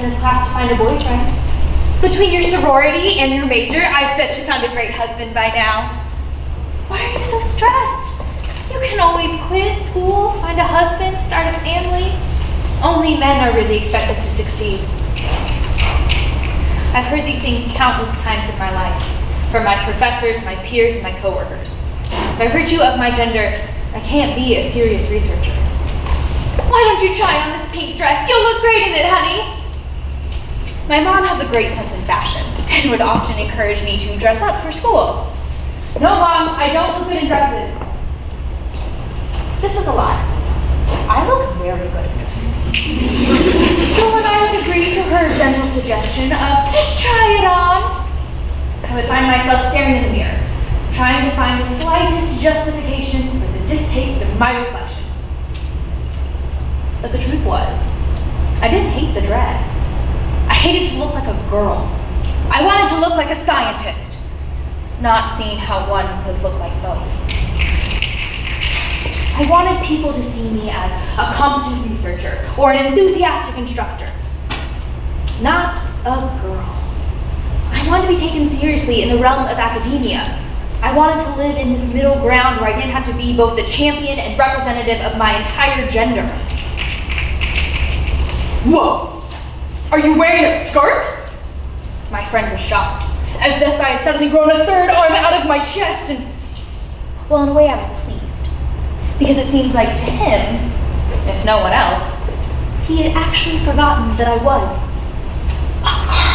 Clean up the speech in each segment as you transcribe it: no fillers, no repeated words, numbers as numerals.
in this class to find a boyfriend. Between your sorority and your major, I bet you found a great husband by now. Why are you so stressed? You can always quit school, find a husband, start a family. Only men are really expected to succeed. I've heard these things countless times in my life, from my professors, my peers, and my coworkers. By virtue of my gender, I can't be a serious researcher. Why don't you try on this pink dress? You'll look great in it, honey. My mom has a great sense in fashion and would often encourage me to dress up for school. No, Mom, I don't look good in dresses. This was a lie. I look very good in dresses. So when I would agree to her gentle suggestion of just try it on, I would find myself staring in the mirror, trying to find the slightest justification for the distaste of my reflection. But the truth was, I didn't hate the dress. I hated to look like a girl. I wanted to look like a scientist, not seeing how one could look like both. I wanted people to see me as a competent researcher or an enthusiastic instructor, not a girl. I wanted to be taken seriously in the realm of academia. I wanted to live in this middle ground where I didn't have to be both the champion and representative of my entire gender. Whoa! Are you wearing a skirt? My friend was shocked, as if I had suddenly grown a third arm out of my chest and... Well, in a way I was pleased, because it seemed like to him, if no one else, he had actually forgotten that I was a girl.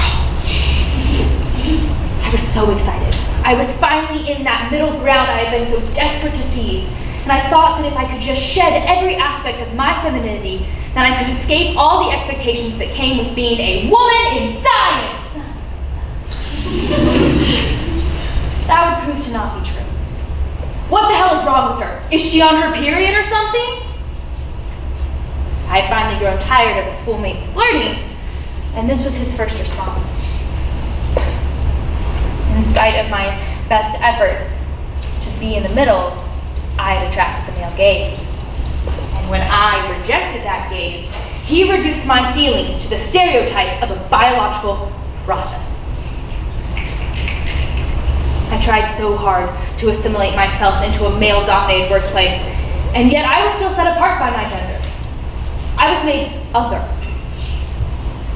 I was so excited. I was finally in that middle ground I had been so desperate to seize, and I thought that if I could just shed every aspect of my femininity, then I could escape all the expectations that came with being a woman in science. That would prove to not be true. What the hell is wrong with her? Is she on her period or something? I had finally grown tired of his schoolmates flirting, and this was his first response. In spite of my best efforts to be in the middle, I had attracted the male gaze. And when I rejected that gaze, he reduced my feelings to the stereotype of a biological process. I tried so hard to assimilate myself into a male-dominated workplace, and yet I was still set apart by my gender. I was made other.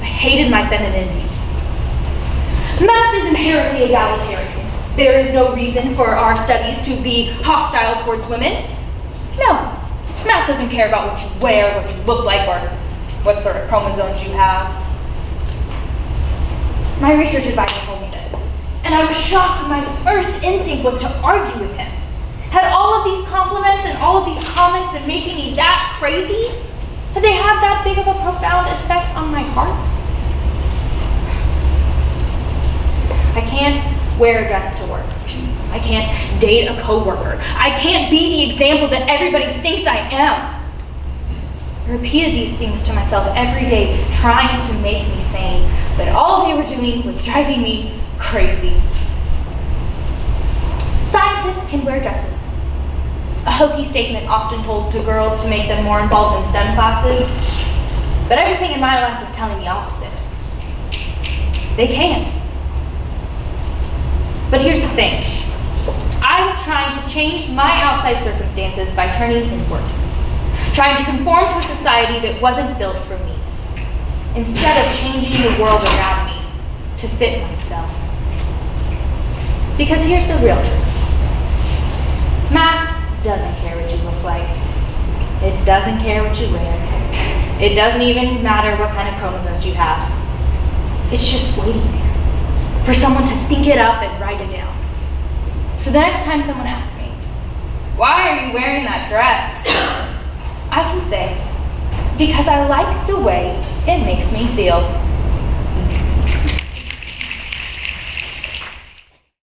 I hated my femininity. Math is inherently egalitarian. There is no reason for our studies to be hostile towards women. No. Math doesn't care about what you wear, what you look like, or what sort of chromosomes you have. My research advisor told me this, and I was shocked when my first instinct was to argue with him. Had all of these compliments and all of these comments been making me that crazy? Had they had that big of a profound effect on my heart? I can't wear a dress to work. I can't date a coworker. I can't be the example that everybody thinks I am. I repeated these things to myself every day, trying to make me sane, but all they were doing was driving me crazy. Scientists can wear dresses. A hokey statement often told to girls to make them more involved in STEM classes, but everything in my life was telling the opposite. They can. But here's the thing. I was trying to change my outside circumstances by turning inward, trying to conform to a society that wasn't built for me, instead of changing the world around me to fit myself. Because here's the real truth. Math doesn't care what you look like. It doesn't care what you wear. It doesn't even matter what kind of chromosomes you have. It's just waiting there for someone to think it up and write it down. So the next time someone asks me, "Why are you wearing that dress?" I can say, "Because I like the way it makes me feel."